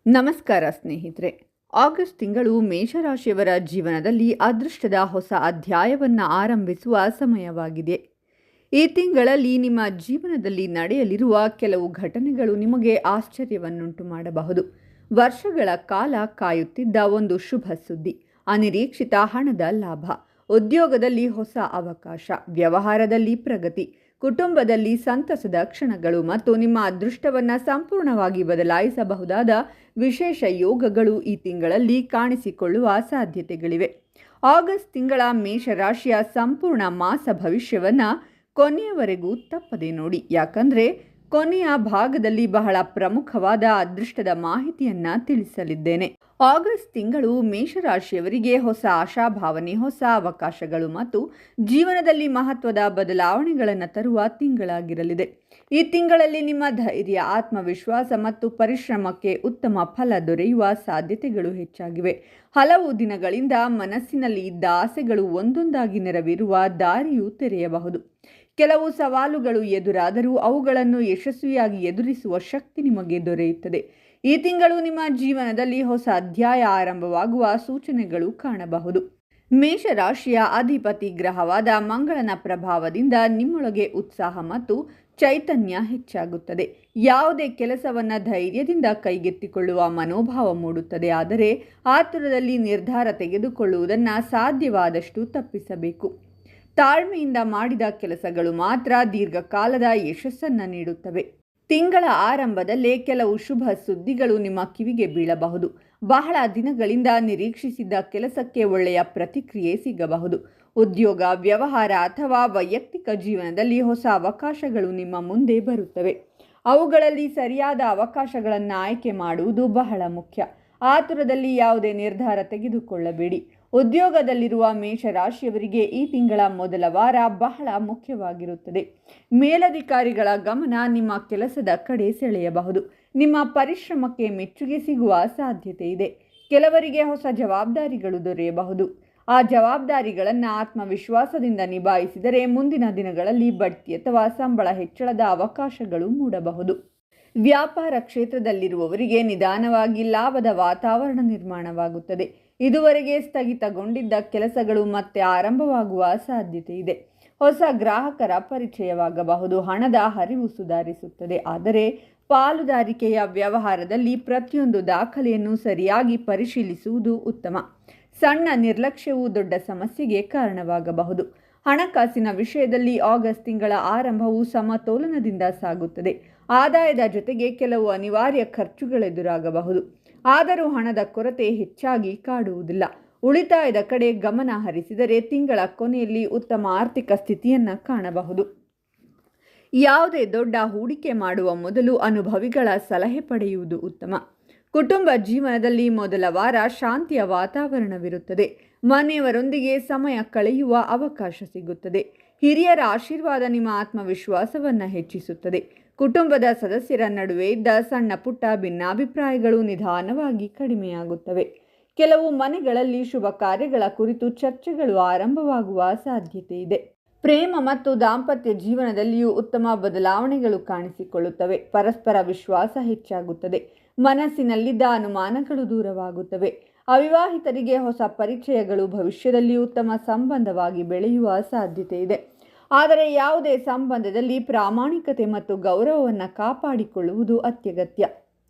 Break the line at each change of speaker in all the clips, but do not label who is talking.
ನಮಸ್ಕಾರ ಸ್ನೇಹಿತರೆ. ಆಗಸ್ಟ್ ತಿಂಗಳು ಮೇಷರಾಶಿಯವರ ಜೀವನದಲ್ಲಿ ಅದೃಷ್ಟದ ಹೊಸ ಅಧ್ಯಾಯವನ್ನು ಆರಂಭಿಸುವ ಸಮಯವಾಗಿದೆ. ಈ ತಿಂಗಳಲ್ಲಿ ನಿಮ್ಮ ಜೀವನದಲ್ಲಿ ನಡೆಯಲಿರುವ ಕೆಲವು ಘಟನೆಗಳು ನಿಮಗೆ ಆಶ್ಚರ್ಯವನ್ನುಂಟು ಮಾಡಬಹುದು. ವರ್ಷಗಳ ಕಾಲ ಕಾಯುತ್ತಿದ್ದ ಒಂದು ಶುಭ ಸುದ್ದಿ, ಅನಿರೀಕ್ಷಿತ ಹಣದ ಲಾಭ, ಉದ್ಯೋಗದಲ್ಲಿ ಹೊಸ ಅವಕಾಶ, ವ್ಯವಹಾರದಲ್ಲಿ ಪ್ರಗತಿ, ಕುಟುಂಬದಲ್ಲಿ ಸಂತಸದ ಕ್ಷಣಗಳು ಮತ್ತು ನಿಮ್ಮ ಅದೃಷ್ಟವನ್ನು ಸಂಪೂರ್ಣವಾಗಿ ಬದಲಾಯಿಸಬಹುದಾದ ವಿಶೇಷ ಯೋಗಗಳು ಈ ತಿಂಗಳಲ್ಲಿ ಕಾಣಿಸಿಕೊಳ್ಳುವ ಸಾಧ್ಯತೆಗಳಿವೆ. ಆಗಸ್ಟ್ ತಿಂಗಳ ಮೇಷರಾಶಿಯ ಸಂಪೂರ್ಣ ಮಾಸ ಭವಿಷ್ಯವನ್ನು ಕೊನೆಯವರೆಗೂ ತಪ್ಪದೆ ನೋಡಿ, ಯಾಕಂದರೆ ಕೊನೆಯ ಭಾಗದಲ್ಲಿ ಬಹಳ ಪ್ರಮುಖವಾದ ಅದೃಷ್ಟದ ಮಾಹಿತಿಯನ್ನು ತಿಳಿಸಲಿದ್ದೇನೆ. ಆಗಸ್ಟ್ ತಿಂಗಳು ಮೇಷರಾಶಿಯವರಿಗೆ ಹೊಸ ಆಶಾಭಾವನೆ, ಹೊಸ ಅವಕಾಶಗಳು ಮತ್ತು ಜೀವನದಲ್ಲಿ ಮಹತ್ವದ ಬದಲಾವಣೆಗಳನ್ನು ತರುವ ತಿಂಗಳಾಗಿರಲಿದೆ. ಈ ತಿಂಗಳಲ್ಲಿ ನಿಮ್ಮ ಧೈರ್ಯ, ಆತ್ಮವಿಶ್ವಾಸ ಮತ್ತು ಪರಿಶ್ರಮಕ್ಕೆ ಉತ್ತಮ ಫಲ ದೊರೆಯುವ ಸಾಧ್ಯತೆಗಳು ಹೆಚ್ಚಾಗಿವೆ. ಹಲವು ದಿನಗಳಿಂದ ಮನಸ್ಸಿನಲ್ಲಿ ಇದ್ದ ಆಸೆಗಳು ಒಂದೊಂದಾಗಿ ನೆರವೇರುವ ದಾರಿಯು ತೆರೆಯಬಹುದು. ಕೆಲವು ಸವಾಲುಗಳು ಎದುರಾದರೂ ಅವುಗಳನ್ನು ಯಶಸ್ವಿಯಾಗಿ ಎದುರಿಸುವ ಶಕ್ತಿ ನಿಮಗೆ ದೊರೆಯುತ್ತದೆ. ಈ ತಿಂಗಳು ನಿಮ್ಮ ಜೀವನದಲ್ಲಿ ಹೊಸ ಅಧ್ಯಾಯ ಆರಂಭವಾಗುವ ಸೂಚನೆಗಳು ಕಾಣಬಹುದು. ಮೇಷರಾಶಿಯ ಅಧಿಪತಿ ಗ್ರಹವಾದ ಮಂಗಳನ ಪ್ರಭಾವದಿಂದ ನಿಮ್ಮೊಳಗೆ ಉತ್ಸಾಹ ಮತ್ತು ಚೈತನ್ಯ ಹೆಚ್ಚಾಗುತ್ತದೆ. ಯಾವುದೇ ಕೆಲಸವನ್ನು ಧೈರ್ಯದಿಂದ ಕೈಗೆತ್ತಿಕೊಳ್ಳುವ ಮನೋಭಾವ ಮೂಡುತ್ತದೆ. ಆದರೆ ಆತುರದಲ್ಲಿ ನಿರ್ಧಾರ ತೆಗೆದುಕೊಳ್ಳುವುದನ್ನು ಸಾಧ್ಯವಾದಷ್ಟು ತಪ್ಪಿಸಬೇಕು. ತಾಳ್ಮೆಯಿಂದ ಮಾಡಿದ ಕೆಲಸಗಳು ಮಾತ್ರ ದೀರ್ಘಕಾಲದ ಯಶಸ್ಸನ್ನು ನೀಡುತ್ತವೆ. ತಿಂಗಳ ಆರಂಭದಲ್ಲೇ ಕೆಲವು ಶುಭ ಸುದ್ದಿಗಳು ನಿಮ್ಮ ಕಿವಿಗೆ ಬೀಳಬಹುದು. ಬಹಳ ದಿನಗಳಿಂದ ನಿರೀಕ್ಷಿಸಿದ್ದ ಕೆಲಸಕ್ಕೆ ಒಳ್ಳೆಯ ಪ್ರತಿಕ್ರಿಯೆ ಸಿಗಬಹುದು. ಉದ್ಯೋಗ, ವ್ಯವಹಾರ ಅಥವಾ ವೈಯಕ್ತಿಕ ಜೀವನದಲ್ಲಿ ಹೊಸ ಅವಕಾಶಗಳು ನಿಮ್ಮ ಮುಂದೆ ಬರುತ್ತವೆ. ಅವುಗಳಲ್ಲಿ ಸರಿಯಾದ ಅವಕಾಶಗಳನ್ನು ಆಯ್ಕೆ ಮಾಡುವುದು ಬಹಳ ಮುಖ್ಯ. ಆತುರದಲ್ಲಿ ಯಾವುದೇ ನಿರ್ಧಾರ ತೆಗೆದುಕೊಳ್ಳಬೇಡಿ. ಉದ್ಯೋಗದಲ್ಲಿರುವ ಮೇಷರಾಶಿಯವರಿಗೆ ಈ ತಿಂಗಳ ಮೊದಲ ವಾರ ಬಹಳ ಮುಖ್ಯವಾಗಿರುತ್ತದೆ. ಮೇಲಧಿಕಾರಿಗಳ ಗಮನ ನಿಮ್ಮ ಕೆಲಸದ ಕಡೆ ಸೆಳೆಯಬಹುದು. ನಿಮ್ಮ ಪರಿಶ್ರಮಕ್ಕೆ ಮೆಚ್ಚುಗೆ ಸಿಗುವ ಸಾಧ್ಯತೆ ಇದೆ. ಕೆಲವರಿಗೆ ಹೊಸ ಜವಾಬ್ದಾರಿಗಳು ದೊರೆಯಬಹುದು. ಆ ಜವಾಬ್ದಾರಿಗಳನ್ನು ಆತ್ಮವಿಶ್ವಾಸದಿಂದ ನಿಭಾಯಿಸಿದರೆ ಮುಂದಿನ ದಿನಗಳಲ್ಲಿ ಬಡ್ತಿ ಅಥವಾ ಸಂಬಳ ಹೆಚ್ಚಳದ ಅವಕಾಶಗಳು ಮೂಡಬಹುದು. ವ್ಯಾಪಾರ ಕ್ಷೇತ್ರದಲ್ಲಿರುವವರಿಗೆ ನಿಧಾನವಾಗಿ ಲಾಭದ ವಾತಾವರಣ ನಿರ್ಮಾಣವಾಗುತ್ತದೆ. ಇದುವರೆಗೆ ಸ್ಥಗಿತಗೊಂಡಿದ್ದ ಕೆಲಸಗಳು ಮತ್ತೆ ಆರಂಭವಾಗುವ ಸಾಧ್ಯತೆ ಇದೆ. ಹೊಸ ಗ್ರಾಹಕರ ಪರಿಚಯವಾಗಬಹುದು. ಹಣದ ಹರಿವು ಸುಧಾರಿಸುತ್ತದೆ. ಆದರೆ ಪಾಲುದಾರಿಕೆಯ ವ್ಯವಹಾರದಲ್ಲಿ ಪ್ರತಿಯೊಂದು ದಾಖಲೆಯನ್ನು ಸರಿಯಾಗಿ ಪರಿಶೀಲಿಸುವುದು ಉತ್ತಮ. ಸಣ್ಣ ನಿರ್ಲಕ್ಷ್ಯವು ದೊಡ್ಡ ಸಮಸ್ಯೆಗೆ ಕಾರಣವಾಗಬಹುದು. ಹಣಕಾಸಿನ ವಿಷಯದಲ್ಲಿ ಆಗಸ್ಟ್ ತಿಂಗಳ ಆರಂಭವು ಸಮತೋಲನದಿಂದ ಸಾಗುತ್ತದೆ. ಆದಾಯದ ಜೊತೆಗೆ ಕೆಲವು ಅನಿವಾರ್ಯ ಖರ್ಚುಗಳೆದುರಾಗಬಹುದು. ಆದರೂ ಹಣದ ಕೊರತೆ ಹೆಚ್ಚಾಗಿ ಕಾಡುವುದಿಲ್ಲ. ಉಳಿತಾಯದ ಕಡೆ ಗಮನ ಹರಿಸಿದರೆ ತಿಂಗಳ ಕೊನೆಯಲ್ಲಿ ಉತ್ತಮ ಆರ್ಥಿಕ ಸ್ಥಿತಿಯನ್ನು ಕಾಣಬಹುದು. ಯಾವುದೇ ದೊಡ್ಡ ಹೂಡಿಕೆ ಮಾಡುವ ಮೊದಲು ಅನುಭವಿಗಳ ಸಲಹೆ ಪಡೆಯುವುದು ಉತ್ತಮ. ಕುಟುಂಬ ಜೀವನದಲ್ಲಿ ಮೊದಲ ವಾರ ಶಾಂತಿಯ ವಾತಾವರಣವಿರುತ್ತದೆ. ಮನೆಯವರೊಂದಿಗೆ ಸಮಯ ಕಳೆಯುವ ಅವಕಾಶ ಸಿಗುತ್ತದೆ. ಹಿರಿಯರ ಆಶೀರ್ವಾದ ನಿಮ್ಮ ಆತ್ಮವಿಶ್ವಾಸವನ್ನು ಹೆಚ್ಚಿಸುತ್ತದೆ. ಕುಟುಂಬದ ಸದಸ್ಯರ ನಡುವೆ ಇದ್ದ ಸಣ್ಣ ಪುಟ್ಟ ಭಿನ್ನಾಭಿಪ್ರಾಯಗಳು ನಿಧಾನವಾಗಿ ಕಡಿಮೆಯಾಗುತ್ತವೆ. ಕೆಲವು ಮನೆಗಳಲ್ಲಿ ಶುಭ ಕಾರ್ಯಗಳ ಕುರಿತು ಚರ್ಚೆಗಳು ಆರಂಭವಾಗುವ ಸಾಧ್ಯತೆ ಇದೆ. ಪ್ರೇಮ ಮತ್ತು ದಾಂಪತ್ಯ ಜೀವನದಲ್ಲಿಯೂ ಉತ್ತಮ ಬದಲಾವಣೆಗಳು ಕಾಣಿಸಿಕೊಳ್ಳುತ್ತವೆ. ಪರಸ್ಪರ ವಿಶ್ವಾಸ ಹೆಚ್ಚಾಗುತ್ತದೆ. ಮನಸ್ಸಿನಲ್ಲಿದ್ದ ಅನುಮಾನಗಳು ದೂರವಾಗುತ್ತವೆ. ಅವಿವಾಹಿತರಿಗೆ ಹೊಸ ಪರಿಚಯಗಳು ಭವಿಷ್ಯದಲ್ಲಿ ಉತ್ತಮ ಸಂಬಂಧವಾಗಿ ಬೆಳೆಯುವ ಸಾಧ್ಯತೆ ಇದೆ. ಆದರೆ ಯಾವುದೇ ಸಂಬಂಧದಲ್ಲಿ ಪ್ರಾಮಾಣಿಕತೆ ಮತ್ತು ಗೌರವವನ್ನು ಕಾಪಾಡಿಕೊಳ್ಳುವುದು ಅತ್ಯಗತ್ಯ.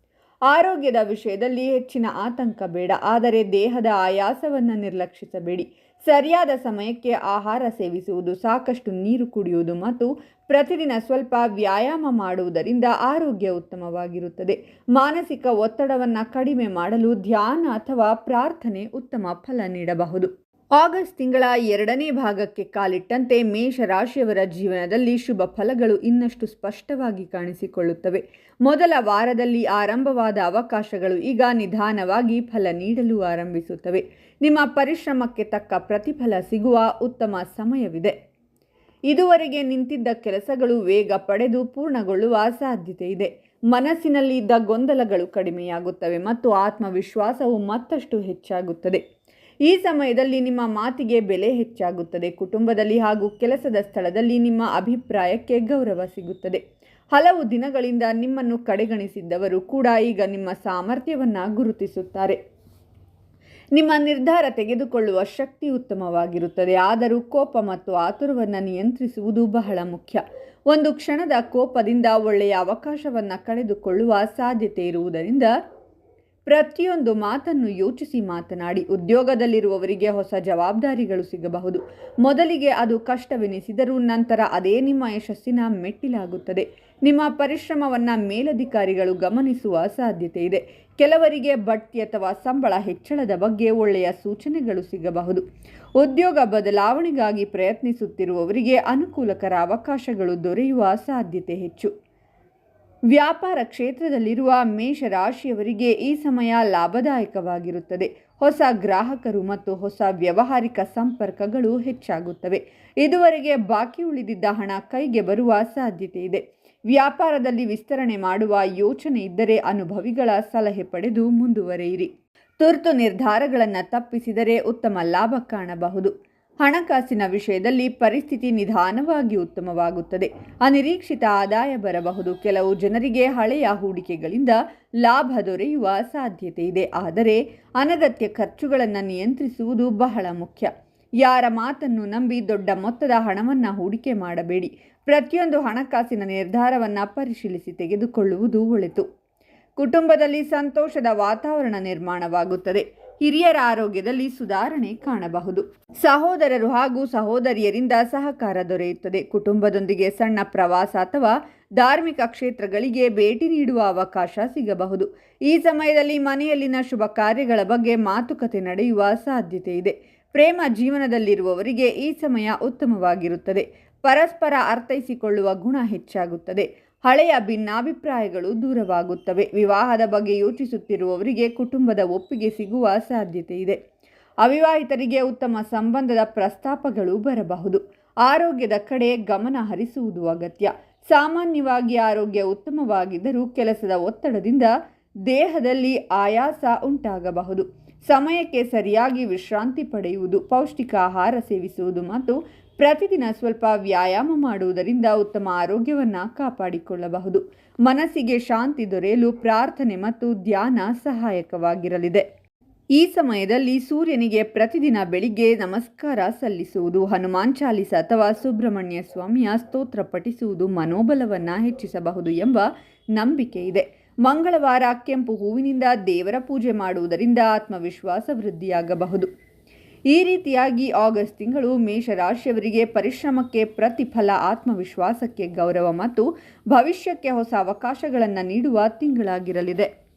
ಆರೋಗ್ಯದ ವಿಷಯದಲ್ಲಿ ಹೆಚ್ಚಿನ ಆತಂಕ ಬೇಡ. ಆದರೆ ದೇಹದ ಆಯಾಸವನ್ನು ನಿರ್ಲಕ್ಷಿಸಬೇಡಿ. ಸರಿಯಾದ ಸಮಯಕ್ಕೆ ಆಹಾರ ಸೇವಿಸುವುದು, ಸಾಕಷ್ಟು ನೀರು ಕುಡಿಯುವುದು ಮತ್ತು ಪ್ರತಿದಿನ ಸ್ವಲ್ಪ ವ್ಯಾಯಾಮ ಮಾಡುವುದರಿಂದ ಆರೋಗ್ಯ ಉತ್ತಮವಾಗಿರುತ್ತದೆ. ಮಾನಸಿಕ ಒತ್ತಡವನ್ನು ಕಡಿಮೆ ಮಾಡಲು ಧ್ಯಾನ ಅಥವಾ ಪ್ರಾರ್ಥನೆ ಉತ್ತಮ ಫಲ ನೀಡಬಹುದು. ಆಗಸ್ಟ್ ತಿಂಗಳ ಎರಡನೇ ಭಾಗಕ್ಕೆ ಕಾಲಿಟ್ಟಂತೆ ಮೇಷರಾಶಿಯವರ ಜೀವನದಲ್ಲಿ ಶುಭ ಫಲಗಳು ಇನ್ನಷ್ಟು ಸ್ಪಷ್ಟವಾಗಿ ಕಾಣಿಸಿಕೊಳ್ಳುತ್ತವೆ. ಮೊದಲ ವಾರದಲ್ಲಿ ಆರಂಭವಾದ ಅವಕಾಶಗಳು ಈಗ ನಿಧಾನವಾಗಿ ಫಲ ನೀಡಲು ಆರಂಭಿಸುತ್ತವೆ. ನಿಮ್ಮ ಪರಿಶ್ರಮಕ್ಕೆ ತಕ್ಕ ಪ್ರತಿಫಲ ಸಿಗುವ ಉತ್ತಮ ಸಮಯವಿದೆ. ಇದುವರೆಗೆ ನಿಂತಿದ್ದ ಕೆಲಸಗಳು ವೇಗ ಪಡೆದು ಪೂರ್ಣಗೊಳ್ಳುವ ಸಾಧ್ಯತೆ ಇದೆ. ಮನಸ್ಸಿನಲ್ಲಿ ಇದ್ದ ಗೊಂದಲಗಳು ಕಡಿಮೆಯಾಗುತ್ತವೆ ಮತ್ತು ಆತ್ಮವಿಶ್ವಾಸವು ಮತ್ತಷ್ಟು ಹೆಚ್ಚಾಗುತ್ತದೆ. ಈ ಸಮಯದಲ್ಲಿ ನಿಮ್ಮ ಮಾತಿಗೆ ಬೆಲೆ ಹೆಚ್ಚಾಗುತ್ತದೆ. ಕುಟುಂಬದಲ್ಲಿ ಹಾಗೂ ಕೆಲಸದ ಸ್ಥಳದಲ್ಲಿ ನಿಮ್ಮ ಅಭಿಪ್ರಾಯಕ್ಕೆ ಗೌರವ ಸಿಗುತ್ತದೆ. ಹಲವು ದಿನಗಳಿಂದ ನಿಮ್ಮನ್ನು ಕಡೆಗಣಿಸಿದ್ದವರು ಕೂಡ ಈಗ ನಿಮ್ಮ ಸಾಮರ್ಥ್ಯವನ್ನು ಗುರುತಿಸುತ್ತಾರೆ. ನಿಮ್ಮ ನಿರ್ಧಾರ ತೆಗೆದುಕೊಳ್ಳುವ ಶಕ್ತಿ ಉತ್ತಮವಾಗಿರುತ್ತದೆ. ಆದರೂ ಕೋಪ ಮತ್ತು ಆತುರವನ್ನು ನಿಯಂತ್ರಿಸುವುದು ಬಹಳ ಮುಖ್ಯ. ಒಂದು ಕ್ಷಣದ ಕೋಪದಿಂದ ಒಳ್ಳೆಯ ಅವಕಾಶವನ್ನು ಕಳೆದುಕೊಳ್ಳುವ ಸಾಧ್ಯತೆ ಇರುವುದರಿಂದ ಪ್ರತಿಯೊಂದು ಮಾತನ್ನು ಯೋಚಿಸಿ ಮಾತನಾಡಿ. ಉದ್ಯೋಗದಲ್ಲಿರುವವರಿಗೆ ಹೊಸ ಜವಾಬ್ದಾರಿಗಳು ಸಿಗಬಹುದು. ಮೊದಲಿಗೆ ಅದು ಕಷ್ಟವೆನಿಸಿದರೂ ನಂತರ ಅದೇ ನಿಮ್ಮ ಯಶಸ್ಸಿನ ಮೆಟ್ಟಿಲಾಗುತ್ತದೆ. ನಿಮ್ಮ ಪರಿಶ್ರಮವನ್ನು ಮೇಲಧಿಕಾರಿಗಳು ಗಮನಿಸುವ ಸಾಧ್ಯತೆ ಇದೆ. ಕೆಲವರಿಗೆ ಬಡ್ತಿ ಅಥವಾ ಸಂಬಳ ಹೆಚ್ಚಳದ ಬಗ್ಗೆ ಒಳ್ಳೆಯ ಸೂಚನೆಗಳು ಸಿಗಬಹುದು. ಉದ್ಯೋಗ ಬದಲಾವಣೆಗಾಗಿ ಪ್ರಯತ್ನಿಸುತ್ತಿರುವವರಿಗೆ ಅನುಕೂಲಕರ ಅವಕಾಶಗಳು ದೊರೆಯುವ ಸಾಧ್ಯತೆ ಹೆಚ್ಚು. ವ್ಯಾಪಾರ ಕ್ಷೇತ್ರದಲ್ಲಿರುವ ಮೇಷರಾಶಿಯವರಿಗೆ ಈ ಸಮಯ ಲಾಭದಾಯಕವಾಗಿರುತ್ತದೆ. ಹೊಸ ಗ್ರಾಹಕರು ಮತ್ತು ಹೊಸ ವ್ಯಾವಹಾರಿಕ ಸಂಪರ್ಕಗಳು ಹೆಚ್ಚಾಗುತ್ತವೆ. ಇದುವರೆಗೆ ಬಾಕಿ ಉಳಿದಿದ್ದ ಹಣ ಕೈಗೆ ಬರುವ ಸಾಧ್ಯತೆ ಇದೆ. ವ್ಯಾಪಾರದಲ್ಲಿ ವಿಸ್ತರಣೆ ಮಾಡುವ ಯೋಚನೆ ಇದ್ದರೆ ಅನುಭವಿಗಳ ಸಲಹೆ ಪಡೆದು ಮುಂದುವರಿಯಿರಿ. ತುರ್ತು ನಿರ್ಧಾರಗಳನ್ನು ತಪ್ಪಿಸಿದರೆ ಉತ್ತಮ ಲಾಭ ಕಾಣಬಹುದು. ಹಣಕಾಸಿನ ವಿಷಯದಲ್ಲಿ ಪರಿಸ್ಥಿತಿ ನಿಧಾನವಾಗಿ ಉತ್ತಮವಾಗುತ್ತದೆ. ಅನಿರೀಕ್ಷಿತ ಆದಾಯ ಬರಬಹುದು. ಕೆಲವು ಜನರಿಗೆ ಹಳೆಯ ಹೂಡಿಕೆಗಳಿಂದ ಲಾಭ ದೊರೆಯುವ ಸಾಧ್ಯತೆ ಇದೆ. ಆದರೆ ಅನಗತ್ಯ ಖರ್ಚುಗಳನ್ನು ನಿಯಂತ್ರಿಸುವುದು ಬಹಳ ಮುಖ್ಯ. ಯಾರ ಮಾತನ್ನು ನಂಬಿ ದೊಡ್ಡ ಮೊತ್ತದ ಹಣವನ್ನು ಹೂಡಿಕೆ ಮಾಡಬೇಡಿ. ಪ್ರತಿಯೊಂದು ಹಣಕಾಸಿನ ನಿರ್ಧಾರವನ್ನು ಪರಿಶೀಲಿಸಿ ತೆಗೆದುಕೊಳ್ಳುವುದು ಒಳಿತು. ಕುಟುಂಬದಲ್ಲಿ ಸಂತೋಷದ ವಾತಾವರಣ ನಿರ್ಮಾಣವಾಗುತ್ತದೆ. ಹಿರಿಯರ ಆರೋಗ್ಯದಲ್ಲಿ ಸುಧಾರಣೆ ಕಾಣಬಹುದು. ಸಹೋದರರು ಹಾಗೂ ಸಹೋದರಿಯರಿಂದ ಸಹಕಾರ ದೊರೆಯುತ್ತದೆ. ಕುಟುಂಬದೊಂದಿಗೆ ಸಣ್ಣ ಪ್ರವಾಸ ಅಥವಾ ಧಾರ್ಮಿಕ ಕ್ಷೇತ್ರಗಳಿಗೆ ಭೇಟಿ ನೀಡುವ ಅವಕಾಶ ಸಿಗಬಹುದು. ಈ ಸಮಯದಲ್ಲಿ ಮನೆಯಲ್ಲಿನ ಶುಭ ಕಾರ್ಯಗಳ ಬಗ್ಗೆ ಮಾತುಕತೆ ನಡೆಯುವ ಸಾಧ್ಯತೆ ಇದೆ. ಪ್ರೇಮ ಜೀವನದಲ್ಲಿರುವವರಿಗೆ ಈ ಸಮಯ ಉತ್ತಮವಾಗಿರುತ್ತದೆ. ಪರಸ್ಪರ ಅರ್ಥೈಸಿಕೊಳ್ಳುವ ಗುಣ ಹೆಚ್ಚಾಗುತ್ತದೆ. ಹಳೆಯ ಭಿನ್ನಾಭಿಪ್ರಾಯಗಳು ದೂರವಾಗುತ್ತವೆ. ವಿವಾಹದ ಬಗ್ಗೆ ಯೋಚಿಸುತ್ತಿರುವವರಿಗೆ ಕುಟುಂಬದ ಒಪ್ಪಿಗೆ ಸಿಗುವ ಸಾಧ್ಯತೆ ಇದೆ. ಅವಿವಾಹಿತರಿಗೆ ಉತ್ತಮ ಸಂಬಂಧದ ಪ್ರಸ್ತಾಪಗಳು ಬರಬಹುದು. ಆರೋಗ್ಯದ ಕಡೆ ಗಮನ ಹರಿಸುವುದು ಅಗತ್ಯ. ಸಾಮಾನ್ಯವಾಗಿ ಆರೋಗ್ಯ ಉತ್ತಮವಾಗಿದ್ದರೂ ಕೆಲಸದ ಒತ್ತಡದಿಂದ ದೇಹದಲ್ಲಿ ಆಯಾಸ ಉಂಟಾಗಬಹುದು. ಸಮಯಕ್ಕೆ ಸರಿಯಾಗಿ ವಿಶ್ರಾಂತಿ ಪಡೆಯುವುದು, ಪೌಷ್ಟಿಕ ಆಹಾರ ಸೇವಿಸುವುದು ಮತ್ತು ಪ್ರತಿದಿನ ಸ್ವಲ್ಪ ವ್ಯಾಯಾಮ ಮಾಡುವುದರಿಂದ ಉತ್ತಮ ಆರೋಗ್ಯವನ್ನು ಕಾಪಾಡಿಕೊಳ್ಳಬಹುದು. ಮನಸ್ಸಿಗೆ ಶಾಂತಿ ದೊರೆಯಲು ಪ್ರಾರ್ಥನೆ ಮತ್ತು ಧ್ಯಾನ ಸಹಾಯಕವಾಗಿರಲಿದೆ. ಈ ಸಮಯದಲ್ಲಿ ಸೂರ್ಯನಿಗೆ ಪ್ರತಿದಿನ ಬೆಳಿಗ್ಗೆ ನಮಸ್ಕಾರ ಸಲ್ಲಿಸುವುದು, ಹನುಮಾನ್ ಚಾಲಿಸ ಅಥವಾ ಸುಬ್ರಹ್ಮಣ್ಯ ಸ್ವಾಮಿಯ ಸ್ತೋತ್ರ ಪಠಿಸುವುದು ಮನೋಬಲವನ್ನು ಹೆಚ್ಚಿಸಬಹುದು ಎಂಬ ನಂಬಿಕೆ ಇದೆ. ಮಂಗಳವಾರ ಕೆಂಪು ಹೂವಿನಿಂದ ದೇವರ ಪೂಜೆ ಮಾಡುವುದರಿಂದ ಆತ್ಮವಿಶ್ವಾಸ ವೃದ್ಧಿಯಾಗಬಹುದು. ಈ ರೀತಿಯಾಗಿ ಆಗಸ್ಟ್ ತಿಂಗಳು ಮೇಷರಾಶಿಯವರಿಗೆ ಪರಿಶ್ರಮಕ್ಕೆ ಪ್ರತಿಫಲ, ಆತ್ಮವಿಶ್ವಾಸಕ್ಕೆ ಗೌರವ ಮತ್ತು ಭವಿಷ್ಯಕ್ಕೆ ಹೊಸ ಅವಕಾಶಗಳನ್ನು ನೀಡುವ ತಿಂಗಳಾಗಿರಲಿದೆ.